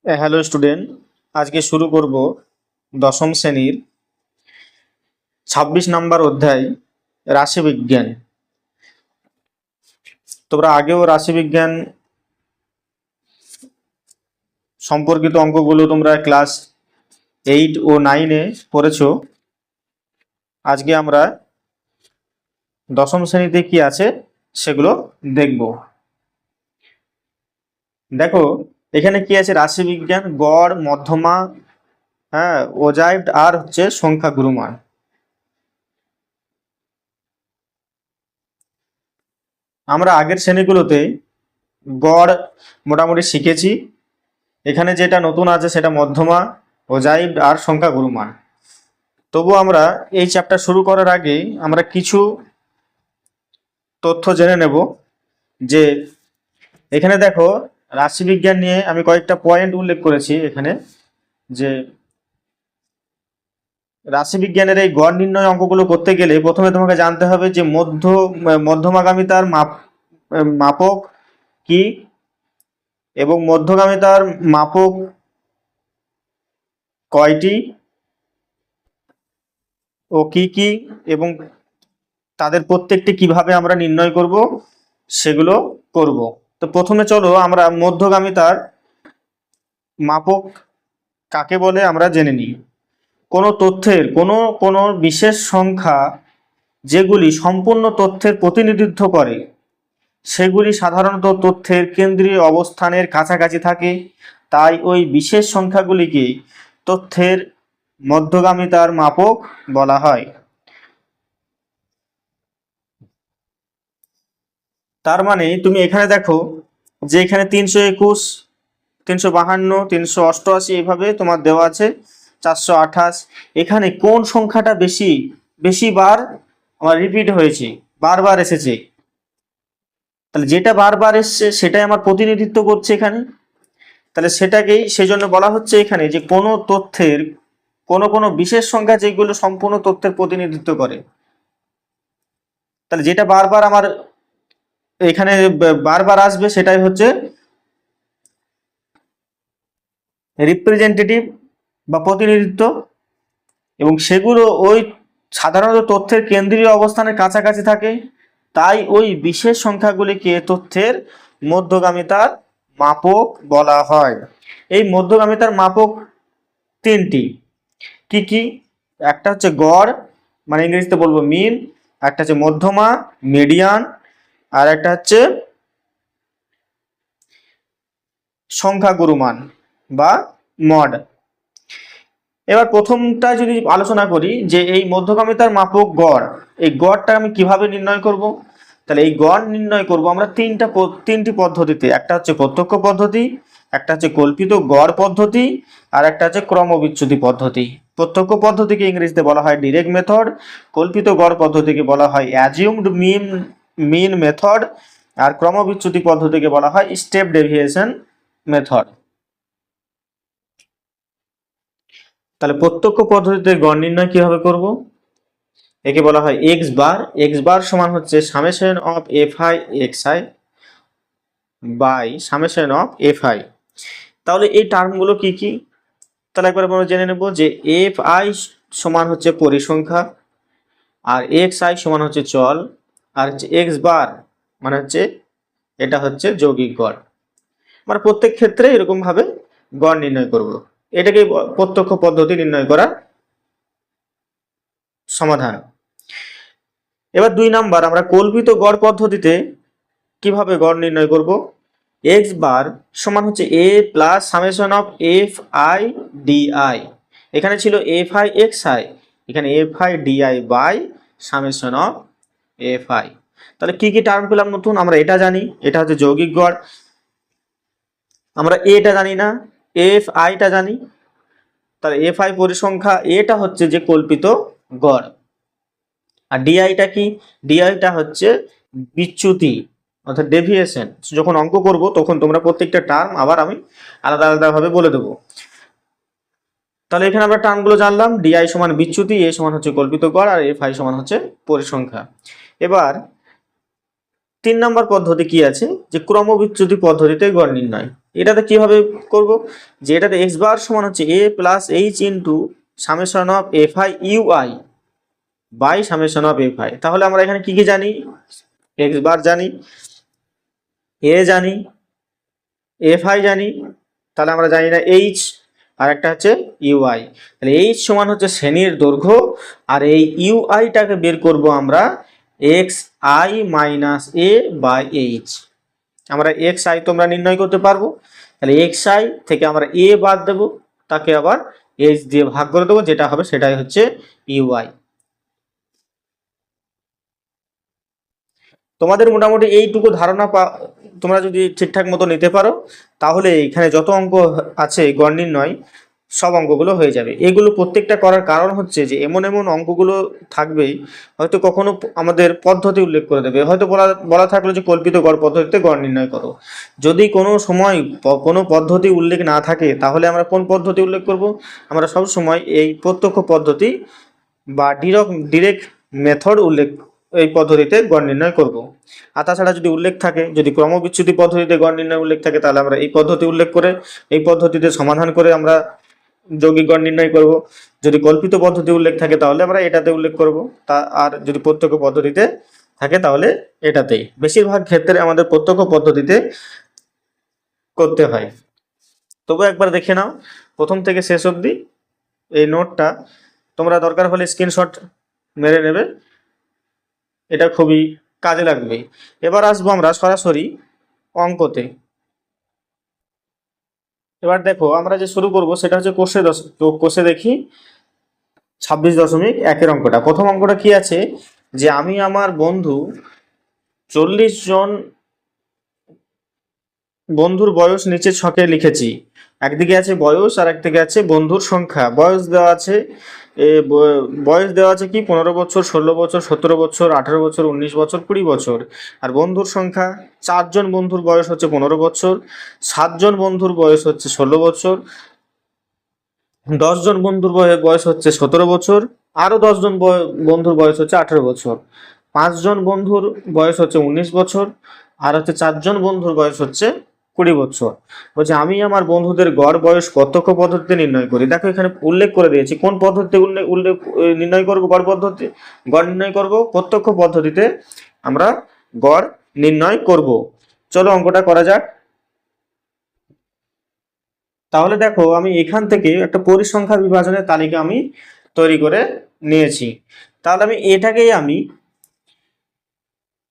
Hello student, আজকে শুরু করব দশম শ্রেণীর ২৬ নম্বর অধ্যায় রাশিবিজ্ঞান। তোমরা আগেও রাশিবিজ্ঞান সম্পর্কিত অঙ্কগুলো তোমরা ক্লাস 8 ও 9-এ পড়েছো। আজকে আমরা দশম শ্রেণীতে কি আছে সেগুলো দেখব। দেখো এখানে কি আছে, রাশিবিজ্ঞান, গড়, মধ্যমা, হ্যাঁ, ওজাইভ আর হচ্ছে সংখ্যা গুরুমান। আমরা আগের শ্রেণীগুলোতে গড় মোটামুটি শিখেছি। এখানে যেটা নতুন আছে সেটা মধ্যমা, ওজাইভ আর সংখ্যা গুরুমান। তবু আমরা এই চ্যাপ্টার শুরু করার আগে আমরা কিছু তথ্য জেনে নেব। যে এখানে দেখো রাশিবিজ্ঞান নিয়ে আমি কয়েকটা পয়েন্ট উল্লেখ করেছি এখানে। যে রাশিবিজ্ঞানের এই গড় নির্ণয় অঙ্কগুলো করতে গেলে প্রথমে তোমাকে জানতে হবে যে মধ্যমাগামিতার মাপক কি এবং মধ্যগামিতার মাপক কয়টি ও কি কি, এবং তাদের প্রত্যেকটি কিভাবে আমরা নির্ণয় করব সেগুলো করব। তো প্রথমে চলো আমরা মধ্যগামিতার মাপক কাকে বলে আমরা জেনে নিই। কোনো তথ্যের কোনো বিশেষ সংখ্যা যেগুলি সম্পূর্ণ তথ্যের প্রতিনিধিত্ব করে সেগুলি সাধারণত তথ্যের কেন্দ্রীয় অবস্থানের কাছাকাছি থাকে, তাই ওই বিশেষ সংখ্যাগুলিকে তথ্যের মধ্যগামিতার মাপক বলা হয়। তার মানে তুমি এখানে দেখো যে এখানে 321, 352, 388 এইভাবে তোমার দেওয়া আছে, 428। এখানে কোন সংখ্যাটা বেশিবার আমার রিপিট হয়েছে, বারবার এসেছে, তাহলে যেটা বারবার এসছে সেটাই আমার প্রতিনিধিত্ব করছে এখানে। তাহলে সেটাকেই সেই জন্য বলা হচ্ছে এখানে যে কোনো তথ্যের কোনো বিশেষ সংখ্যা যেগুলো সম্পূর্ণ তথ্যের প্রতিনিধিত্ব করে। তাহলে যেটা বারবার আমার এখানে বারবার আসবে সেটাই হচ্ছে রিপ্রেজেন্টেটিভ বা প্রতিনিধিত্ব, এবং সেগুলো ওই সাধারণত তথ্যের কেন্দ্রীয় অবস্থানের কাছাকাছি থাকে, তাই ওই বিশেষ সংখ্যাগুলিকে তথ্যের মধ্যগামিতার মাপক বলা হয়। এই মধ্যগামিতার মাপক তিনটি। কি কি? একটা হচ্ছে গড়, মানে ইংরেজিতে বলবো মিন, একটা হচ্ছে মধ্যমা, মিডিয়ান, আর একটা হচ্ছে সংখ্যা গুরুমান বা মড। এবার প্রথমটা যদি আলোচনা করি যে এই মধ্যগামিতার মাপক গড়, এই গড়টা আমি কিভাবে নির্ণয় করব। তাহলে এই গড় নির্ণয় করব আমরা তিনটি পদ্ধতিতে। একটা হচ্ছে প্রত্যক্ষ পদ্ধতি, একটা হচ্ছে কল্পিত গড় পদ্ধতি, আর একটা হচ্ছে ক্রমবিচ্যুতি পদ্ধতি। প্রত্যক্ষ পদ্ধতিকে ইংরেজিতে বলা হয় ডিরেক্ট মেথড, কল্পিত গড় পদ্ধতিকে বলা হয় অ্যাজিউমড মিন মেথড, আর ক্রমবিচ্যুতি পদ্ধতিকে বলা হয় স্টেপ ডেভিয়েশন মেথড। তাহলে প্রত্যক্ষ পদ্ধতিতে গড় নির্ণয় কিভাবে করব? একে বলা হয় এক্স বার। এক্স বার সমান হচ্ছে summation of F I X I by summation of F I. তাহলে এই টার্মগুলো কি কি, তাহলে একবার আমরা জেনে নেব যে এফ আই সমান হচ্ছে পরিসংখ্যা, আর এক্স আই সমান হচ্ছে চল, আর হচ্ছে এক্স বার মানে হচ্ছে এটা হচ্ছে যৌগিক গড়। মানে প্রত্যেক ক্ষেত্রে এরকম ভাবে গড় নির্ণয় করব। এটাকে প্রত্যক্ষ পদ্ধতি নির্ণয় করা সমাধান। এবার 2 নাম্বার, আমরা কল্পিত গড় পদ্ধতিতে কিভাবে গড় নির্ণয় করব। এক্স বার সমান হচ্ছে A plus summation of F I DI. এখানে ছিল এফ আই এক্স আই, এখানে F I DI by summation of F I. তাহলে কি কি টার্ম পেলাম নতুন, আমরা এটা জানি, এটা হচ্ছে যৌগিক গড়। আমরা এটা জানি না, এফ আইটা জানি। তাহলে এফ আই পরিসংখ্যা, এটা হচ্ছে যে কল্পিত গড়। আর ডিআইটা কি? ডিআইটা হচ্ছে বিচ্যুতি অর্থাৎ ডেভিয়েশন। যখন অঙ্ক করব তখন তোমরা প্রত্যেকটা টার্ম আবার আমি আলাদা আলাদাভাবে বলে দেবো। তাহলে এখানে আমরা টার্মগুলো জানলাম, ডিআই সমান বিচ্যুতি, এ সমান হচ্ছে কল্পিত গড়, আর এফ আই সমান হচ্ছে পরিসংখ্যা। এবার 3 নম্বর পদ্ধতি কি আছে, যে ক্রমবিচ্যুতি পদ্ধতিতে গড় নির্ণয়। এটাতে কিভাবে করব, যে এটাতে এক্স বার সমান হচ্ছে A plus H into summation of F I U I by summation of F I. তাহলে আমরা এখানে কি কি জানি, এক্স বার জানি, এ জানি, এফ আই জানি, তাহলে আমরা জানি না এইচ, আর একটা হচ্ছে ইউআই। তাহলে এইচ সমান হচ্ছে শ্রেণীর দৈর্ঘ্য, আর এই ইউআইটাকে বের করব আমরা X I minus A by H. আমরা এক্স আই তোমরা নির্ণয় করতে পারবো, তাহলে এক্স আই থেকে আমরা এ বাদ দেবো, তাকে আবার এইচ দিয়ে ভাগ করে দেবো, যেটা হবে সেটাই হচ্ছে ইউআই। তোমাদের মোটামুটি এইটুকু ধারণা তোমরা যদি ঠিকঠাক মতো নিতে পারো, তাহলে এখানে যত অঙ্ক আছে গড় নির্ণয় সব অঙ্কগুলো হয়ে যাবে। এগুলো প্রত্যেকটা করার কারণ হচ্ছে যে এমন এমন অঙ্কগুলো থাকবেই, হয়তো কখনো আমাদের পদ্ধতি উল্লেখ করে দেবে, হয়তো বলা থাকলো যে কল্পিত গড় পদ্ধতিতে গড় নির্ণয় করো। যদি কোনো সময় কোনো পদ্ধতি উল্লেখ না থাকে, তাহলে আমরা কোন পদ্ধতি উল্লেখ করব, আমরা সব সময় এই প্রত্যক্ষ পদ্ধতি বা ডিরেক্ট মেথড উল্লেখ, এই পদ্ধতিতে গড় নির্ণয় করব। আর তাছাড়া যদি উল্লেখ থাকে, যদি ক্রমবিচ্যুতি পদ্ধতিতে গড় নির্ণয় উল্লেখ থাকে, তাহলে আমরা এই পদ্ধতি উল্লেখ করে এই পদ্ধতিতে সমাধান করে আমরা যৌগিক গড় নির্ণয় করব। যদি কল্পিত পদ্ধতি উল্লেখ থাকে, তাহলে আমরা এটাতে উল্লেখ করব। আর যদি প্রত্যক্ষ পদ্ধতিতে থাকে, তাহলে এটাতেই। বেশিরভাগ ক্ষেত্রে আমাদের প্রত্যক্ষ পদ্ধতিতে করতে হয়। তবু একবার দেখে নাও প্রথম থেকে শেষ অবধি এই নোটটা, তোমরা দরকার হলে স্ক্রিনশট মেরে নেবে, এটা খুবই কাজে লাগবে। এবার আসবো আমরা সরাসরি অঙ্কতে। এবার দেখো আমরা যে শুরু করব সেটা হচ্ছে কোষে দেখি 26.1 অঙ্কটা। প্রথম অঙ্কটা কি আছে, যে আমি আমার বন্ধু 40 জন বন্ধুর বয়স নিচে ছকে লিখেছি। একদিকে আছে বয়স আর একদিকে আছে বন্ধুর সংখ্যা। বয়স দেওয়া আছে বয়স দেওয়া আছে কি 15 বছর, 16 বছর, 17 বছর, 18 বছর, 19 বছর, 20 বছর। আর বন্ধুর সংখ্যা 4 জন বন্ধুর বয়স হচ্ছে 15 বছর, 7 জন বন্ধুর বয়স হচ্ছে 16 বছর, 10 জন বন্ধুর বয়স হচ্ছে 17 বছর, আরো 10 জন বন্ধুর বয়স হচ্ছে 18 বছর, 5 জন বন্ধুর বয়স হচ্ছে 19 বছর, আর হচ্ছে 4 জন বন্ধুর বয়স হচ্ছে 20 বছর। বলছে আমি আমার বন্ধুদের গড় বয়স প্রত্যক্ষ পদ্ধতিতে নির্ণয় করি। দেখো এখানে উল্লেখ করে দিয়েছি কোন পদ্ধতিতে উল্লেখ নির্ণয় করব, গড় নির্ণয় করব প্রত্যক্ষ পদ্ধতিতে আমরা গড় নির্ণয় করব। চলো অঙ্কটা করা যাক। তাহলে দেখো আমি এখান থেকে একটা পরিসংখ্যা বিভাজনের তালিকা আমি তৈরি করে নিয়েছি। তাহলে আমি এটাকেই আমি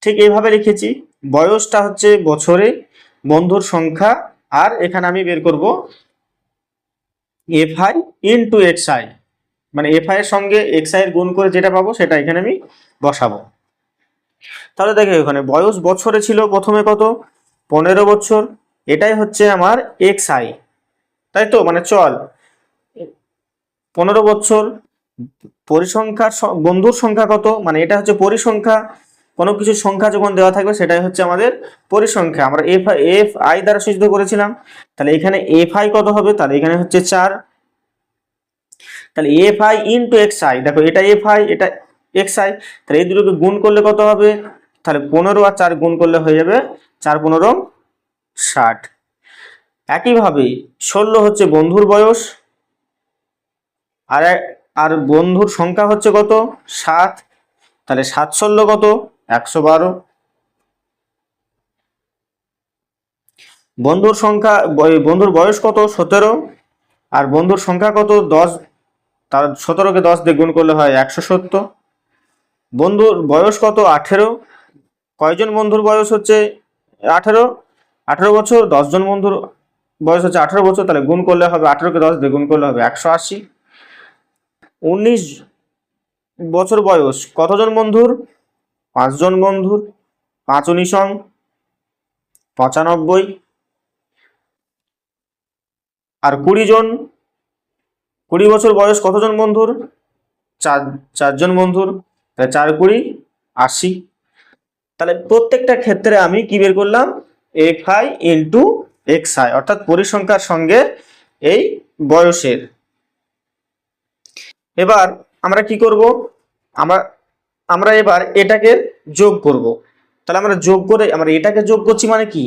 ঠিক এইভাবে লিখেছি, বয়সটা হচ্ছে বছরে, বন্ধুর সংখ্যা, আর এখানে আমি বের করব F I into X I, মানে এফ আই এর সঙ্গে এক্স আই এর গুণ করে যেটা পাবো সেটা এখানে আমি বসাবো। তাহলে দেখো এখানে বয়স বছরে ছিল প্রথমে কত, 15 বছর, এটাই হচ্ছে আমার এক্স আই, তাই তো, মানে চল 15 বছর। পরিসংখ্যার বন্ধুর সংখ্যা কত, মানে এটা হচ্ছে পরিসংখ্যা, কোনো কিছু সংখ্যা যখন দেওয়া থাকবে সেটাই হচ্ছে আমাদের পরিসংখ্যা। আমরা এফ আই দ্বারা সূচিত করেছিলাম, তাহলে এখানে এফ আই কত হবে, তাহলে এখানে হচ্ছে 4। তাহলে F I into X I, দেখো এটা এফ আই এটা এক্স আই, তাহলে এই দুটোকে গুণ করলে কত হবে, তাহলে 15 আর 4 গুণ করলে হয়ে যাবে 4 15 60। একইভাবে 16 হচ্ছে বন্ধুর বয়স, আর আর বন্ধুর সংখ্যা হচ্ছে কত 7, তাহলে 7 16 কত 112। বন্ধুর সংখ্যা বন্ধুর বয়স কত 17, আর বন্ধুর সংখ্যা কত 10, তার 17কে 10 দিয়ে গুণ করলে হয় 170। বন্ধুর বয়স কত 18, কয়জন বন্ধুর বয়স হচ্ছে 18, 18 বছর, 10 জন বন্ধুর বয়স হচ্ছে 18 বছর, তাহলে গুণ করলে হবে 18কে 10 দিয়ে গুণ করলে হবে 180। 19 বছর বয়স কতজন বন্ধুর, 5 জন বন্ধুর, 5 19 95। আর 20 জন, 20 বছর বয়স কতজন বন্ধুর, 4 জন বন্ধুর, তাহলে 4 20 80। তাহলে প্রত্যেকটা ক্ষেত্রে আমি কি বের করলাম, F I into X I, অর্থাৎ পরিসংখ্যার সঙ্গে এই বয়সের। এবার আমরা কি করব, আমরা আমরা এবার এটাকে যোগ করব। তাহলে আমরা যোগ করে আমরা এটাকে যোগ করছি মানে কি,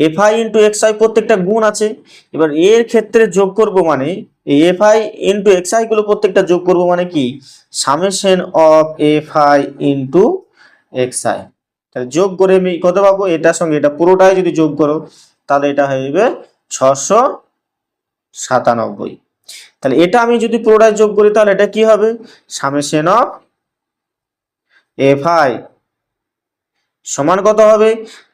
F I into X I প্রত্যেকটা গুণ আছে, এবার এর ক্ষেত্রে যোগ করব মানে এই F I into X I গুলো প্রত্যেকটা যোগ করব মানে কি, summation of F I into X I. তাহলে যোগ করে আমি কত পাবো, এটার সঙ্গে এটা পুরোটাই যদি যোগ করো তাহলে এটা হয়ে যাবে 697। তাহলে এটা আমি যদি পুরোটাই যোগ করি তাহলে এটা কি হবে, সামেশন অফ এফ আই সমান কত হবে,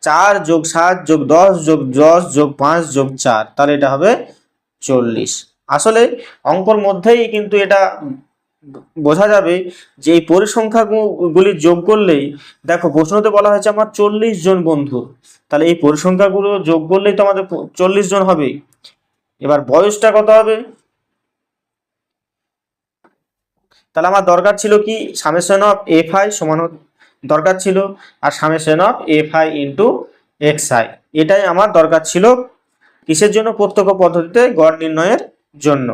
4+7+10+10+5+4, তাহলে এটা হবে 40। আসলে অঙ্কর মধ্যেই কিন্তু এটা বোঝা যাবে যে এই পরিসংখ্যাগুলি যোগ করলেই, দেখো প্রশ্নতে বলা হয়েছে আমার 40 জন বন্ধু, তাহলে এই পরিসংখ্যাগুলো যোগ করলেই তো আমাদের 40 জন হবে। এবার বয়সটা কত হবে, তাহলে আমার দরকার ছিল কি, সামেশন অফ এফ আই সমান দরকার ছিল, আর summation of F I into X I, এটাই আমার দরকার ছিল কিসের জন্য, প্রত্যক্ষ পদ্ধতিতে গড় নির্ণয়ের জন্য।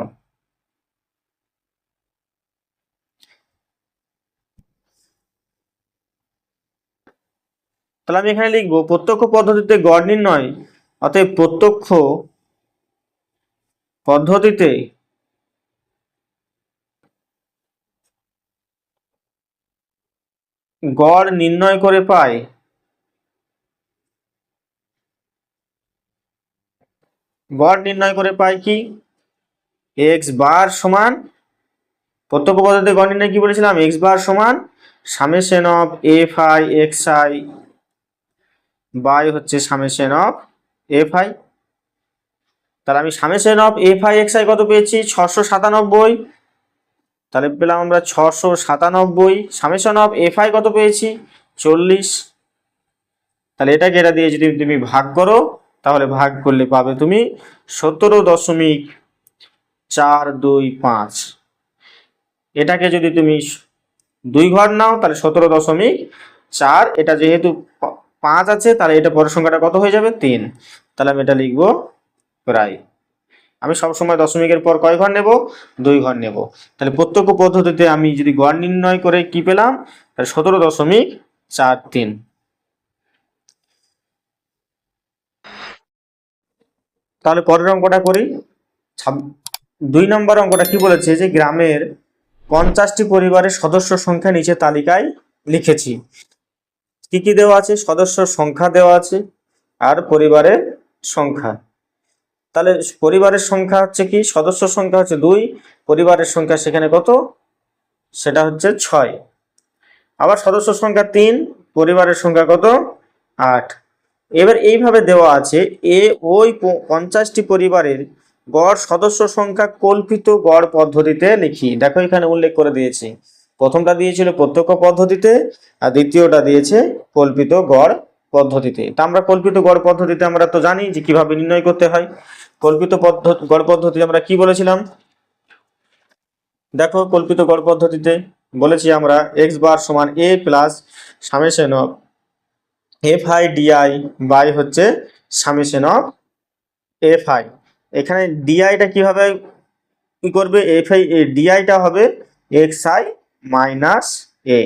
তাহলে আমি এখানে লিখবো প্রত্যক্ষ পদ্ধতিতে গড় নির্ণয়, অতএব প্রত্যক্ষ পদ্ধতিতে গড় নির্ণয় করে পাই, গড় নির্ণয় করে পাই কি, এক্স বার সমান, প্রত্যক্ষ পদ্ধতিতে গড় নির্ণয় কি বলেছিলাম, এক্স বার সমান summation of F I X I by হচ্ছে সামেশন অফ এফ আই। তাহলে আমি summation of F I X I কত পেয়েছি, 697, তাহলে পেলাম আমরা 697। সামেশন অফ এফ আই কত পেয়েছি, 40। তাহলে এটাকে এটা দিয়ে যদি তুমি ভাগ করো তাহলে ভাগ করলে পাবে তুমি 17.425। এটাকে যদি তুমি 2 ঘর নাও তাহলে 17.4, এটা যেহেতু 5 আছে তাহলে এটা পরের সংখ্যাটা কত হয়ে যাবে, 3। তাহলে আমি এটা লিখবো প্রায়। আমি সবসময় দশমিকের পর কয় ঘর নেব, 2 ঘর নেব। তাহলে প্রত্যক্ষ পদ্ধতিতে আমি যদি গড় নির্ণয় করে কি পেলাম, তাহলে 17.43। তাহলে পরের অঙ্কটা করি। 2 নম্বর অঙ্কটা কি বলেছে যে গ্রামের 50টি পরিবারের সদস্য সংখ্যা নিচে তালিকায় লিখেছি। কি কি দেওয়া আছে, সদস্য সংখ্যা দেওয়া আছে আর পরিবারের সংখ্যা। তাহলে পরিবারের সংখ্যা হচ্ছে কি, সদস্য সংখ্যা হচ্ছে 2, পরিবারের সংখ্যা সেখানে কত, সেটা হচ্ছে 6। আবার সদস্য সংখ্যা 3, পরিবারের সংখ্যা কত, 8। এবার এইভাবে দেওয়া আছে ওই 50টি পরিবারের গড় সদস্য সংখ্যা কল্পিত গড় পদ্ধতিতে লিখি। দেখো এখানে উল্লেখ করে দিয়েছি, প্রথমটা দিয়েছিল প্রত্যক্ষ পদ্ধতিতে আর দ্বিতীয়টা দিয়েছে কল্পিত গড় পদ্ধতিতে। তা আমরা কল্পিত গড় পদ্ধতিতে আমরা তো জানি যে কিভাবে নির্ণয় করতে হয়। কল্পিত গড় পদ্ধতি আমরা কি বলেছিলাম, দেখো কল্পিত গড় পদ্ধতিতে বলেছি আমরা এক্স বার সমান A plus summation of F I DI by হচ্ছে সামেশন অফ এফ আই। এখানে ডিআইটা কিভাবে কি করবে, এফ আই ডিআইটা হবে এক্স আই মাইনাস এ।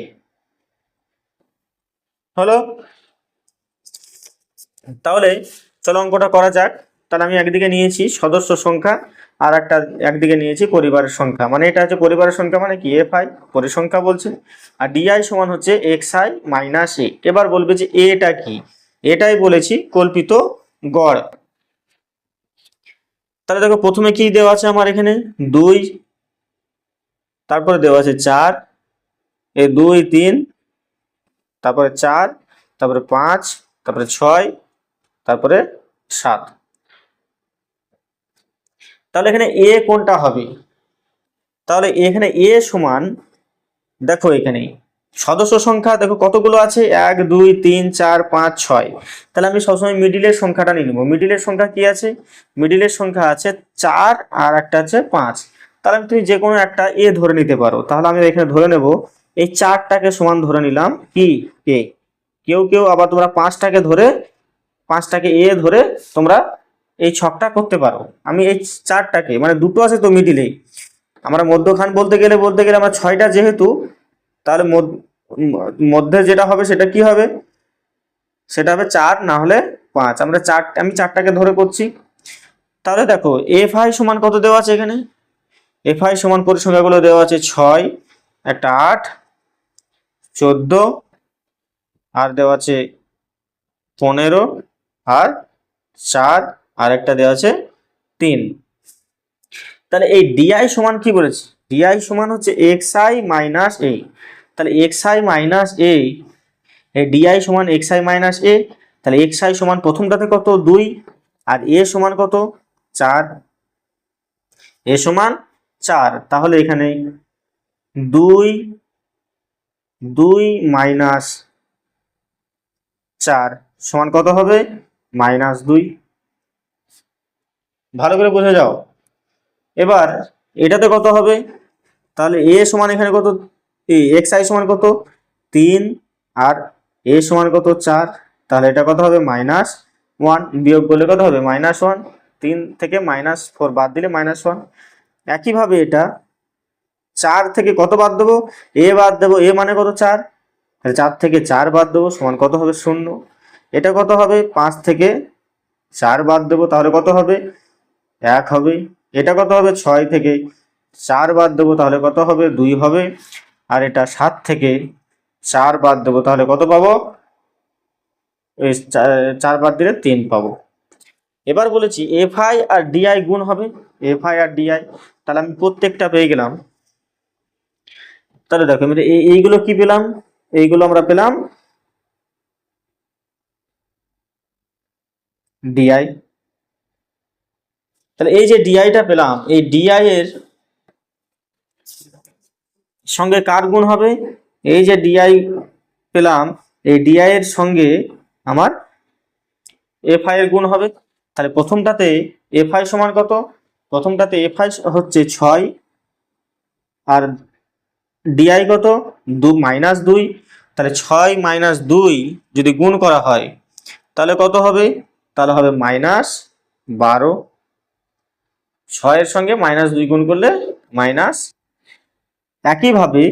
হলো, তাহলে চলো অঙ্কটা করা যাক। তাহলে আমি একদিকে নিয়েছি সদস্য সংখ্যা আর একদিকে নিয়েছি পরিবারের সংখ্যা, মানে এটা হচ্ছে পরিবারের সংখ্যা মানে কি এফ আই পরিসংখ্যা বলছে, আর ডিআই সমান হচ্ছে এক্স আই মাইনাস এ। এবার বলবে যে এটা কি, এটাই বলেছি কল্পিত গড়। তাহলে দেখো প্রথমে কি দেওয়া আছে আমার এখানে 2, তারপরে দেওয়া আছে 4, 2 3, তারপরে 4, তারপরে 5, তারপরে 6, তারপরে 7। তাহলে এখানে এ কোনটা হবে, তাহলে এখানে এ সমান, দেখো এখানে সদস্য সংখ্যা দেখো কতগুলো আছে, 1 2 3 4 5 6। তাহলে আমি সবসময় মিডিলের সংখ্যাটা নিয়ে নেবো। মিডিলের সংখ্যা কি আছে, মিডিলের সংখ্যা আছে 4 আর একটা আছে 5। তাহলে তুমি যে কোনো একটা এ ধরে নিতে পারো। তাহলে আমি এখানে ধরে নেব এই 4টাকে সমান ধরে নিলাম কি এ। কেউ কেউ আবার তোমরা 5টাকে এ ধরে তোমরা এই ছকটা করতে পারো। আমি এই 4টাকে মানে দুটো আছে তো মিডিলে, আমরা মধ্যখান বলতে গেলে আমরা 6টা যেহেতু, তাহলে মধ্যে যেটা হবে সেটা কি হবে, সেটা হবে 4 না হলে 5। আমি 4টাকে ধরে করছি। তাহলে দেখো এফ আই সমান কত দেওয়া আছে এখানে, এফ আই সমান পরিসংখ্যাগুলো দেওয়া আছে 6, একটা 8, 14, আর দেওয়া আছে 15, আর 4, আর একটা দেওয়া আছে 3। তাহলে এই ডিআই সমান কি বলেছে, ডিআই সমান হচ্ছে এক্স আই মাইনাস এ। তাহলে এক্স আই মাইনাস এ, এই ডিআই সমান এক্স আই মাইনাস এ। তাহলে এক্স আই সমান প্রথমটাতে কত 2, আর এ সমান কত 4, এ সমান 4। তাহলে এখানে 2 2 মাইনাস 4 সমান কত হবে -2। ভালো করে বুঝে যাও। এবার এটাতে কত হবে, তাহলে এ সমান এখানে কত, এক্স আই সমান কত 3, আর এ সমান কত 4। তাহলে এটা কত হবে -1, বিয়োগ করলে কত হবে -1, 3 থেকে -4 বাদ দিলে -1। একইভাবে এটা 4 থেকে কত বাদ দেবো, এ বাদ দেবো, এ মানে কত 4, তাহলে 4 থেকে 4 বাদ দেবো সমান কত হবে 0। এটা কত হবে 5 থেকে 4 বাদ দেবো, তাহলে কত হবে 1 হবে। এটা কত হবে 6 থেকে 4 বাদ দেবো, তাহলে কত হবে 2 হবে। আর এটা 7 থেকে 4 বাদ দেবো, তাহলে কত পাবো, এই 4 বাদ দিলে 3 পাবো। এবার বলেছি এফ আই আর ডিআই গুণ হবে, এফ আই আর ডিআই। তাহলে আমি প্রত্যেকটা পেয়ে গেলাম। তাহলে দেখো এইগুলো কি পেলাম, এইগুলো আমরা পেলাম ডিআই। তাহলে এই যে ডিআইটা পেলাম, এই ডিআই এর সঙ্গে কার গুণ হবে, এই যে ডিআই পেলাম, এই ডিআই এর সঙ্গে আমার এফ আই এর গুণ হবে। তাহলে প্রথমটাতে এফ আই সমান কত, প্রথমটাতে এফ আই হচ্ছে 6, আর ডিআই কত -2। তাহলে 6 - 2 যদি গুণ করা হয় তাহলে কত হবে, তাহলে হবে -12। 6 এর সঙ্গে -2 গুণ করলে মাইনাস। একইভাবে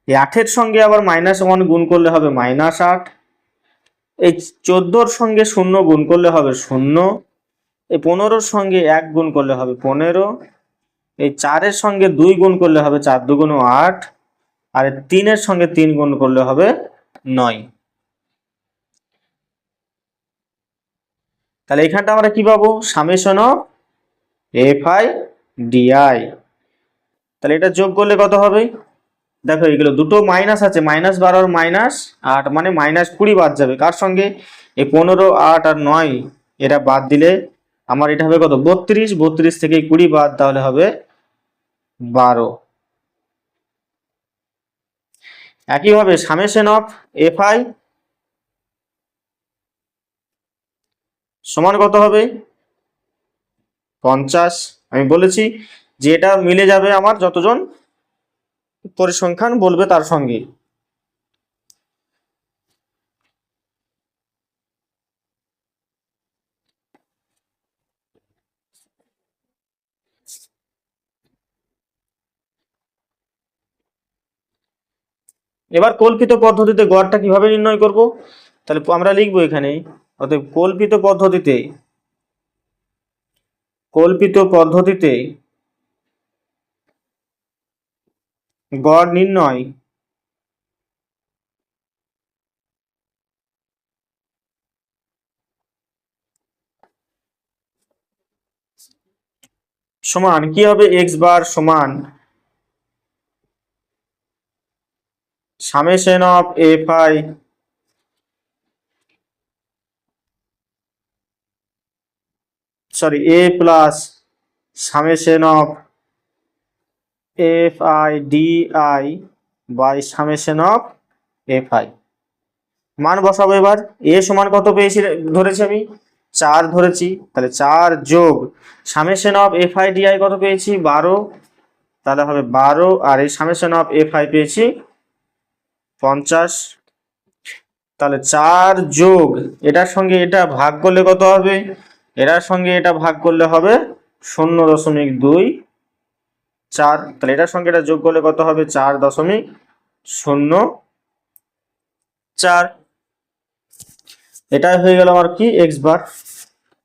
এই 8-এর সঙ্গে আবার -1 গুণ করলে হবে -8। এই 14-র সঙ্গে 0 গুণ করলে হবে 0। এই 15-র সঙ্গে 1 গুণ করলে হবে 15। এই 4-এর সঙ্গে 2 গুণ করলে হবে 4 × 2 = 8। আর 3-এর সঙ্গে 3 গুণ করলে হবে 9। তাহলে এখানটা আমরা কি পাবো, summation of F I DI. তাহলে এটা যোগ করলে কত হবে, দেখো এগুলো দুটো মাইনাস আছে, -12 আর -8 মানে -20 বাদ যাবে কার সঙ্গে, এই 15, 8 আর 9 এটা বাদ দিলে আমার এটা হবে কত 32। 32 থেকে 20 বাদ, তাহলে হবে 12। একইভাবে সামেশন অফ এফ আই সমান কত হবে 50। আমি বলেছি যে এটা মিলে যাবে আমার যতজন পরিসংখ্যান বলবে তার সঙ্গে। এবার কল্পিত পদ্ধতিতে গড়টা কিভাবে নির্ণয় করব, তাহলে আমরা লিখবো এখানে, অতএব কল্পিত পদ্ধতিতে গড় নির্ণয় সমান কি হবে, এক্স বার সমান summation of F I A plus summation of F I D I by summation of F I. মান বসাবো। এবার এ সমান কত পেয়েছি, ধরেছি আমি 4 ধরেছি, তাহলে 4 যোগ summation of F I D I কত পেয়েছি 12, তাহলে হবে 12। আর এই সামেশন অফ এফ আই পেয়েছি 50। তাহলে 4 যোগ এটার সঙ্গে এটা ভাগ করলে কত হবে, এটার সঙ্গে এটা ভাগ করলে হবে 0.24। তাহলে এটার সঙ্গে এটা যোগ করলে কত হবে 4.04। এটাই হয়ে গেল আমার কি এক্স বার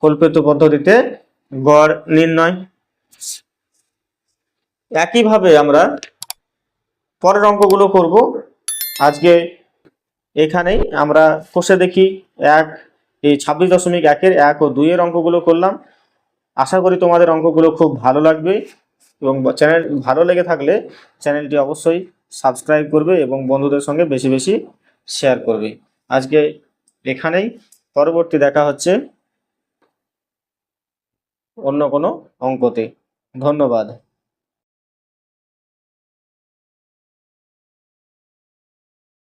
কল্পিত পদ্ধতিতে গড় নির্ণয়। একইভাবে আমরা পরের অঙ্কগুলো করব। আজকে এখানেই আমরা কষে দেখি এই 26.1-এর 1 ও 2 এর অঙ্কগুলো করলাম। আশা করি তোমাদের অঙ্কগুলো খুব ভালো লাগবে এবং চ্যানেল ভালো লেগে থাকলে চ্যানেলটি অবশ্যই সাবস্ক্রাইব করবে এবং বন্ধুদের সঙ্গে বেশি বেশি শেয়ার করবে। আজকে এখানেই, পরবর্তী দেখা হচ্ছে অন্য কোনো অঙ্কতে। ধন্যবাদ।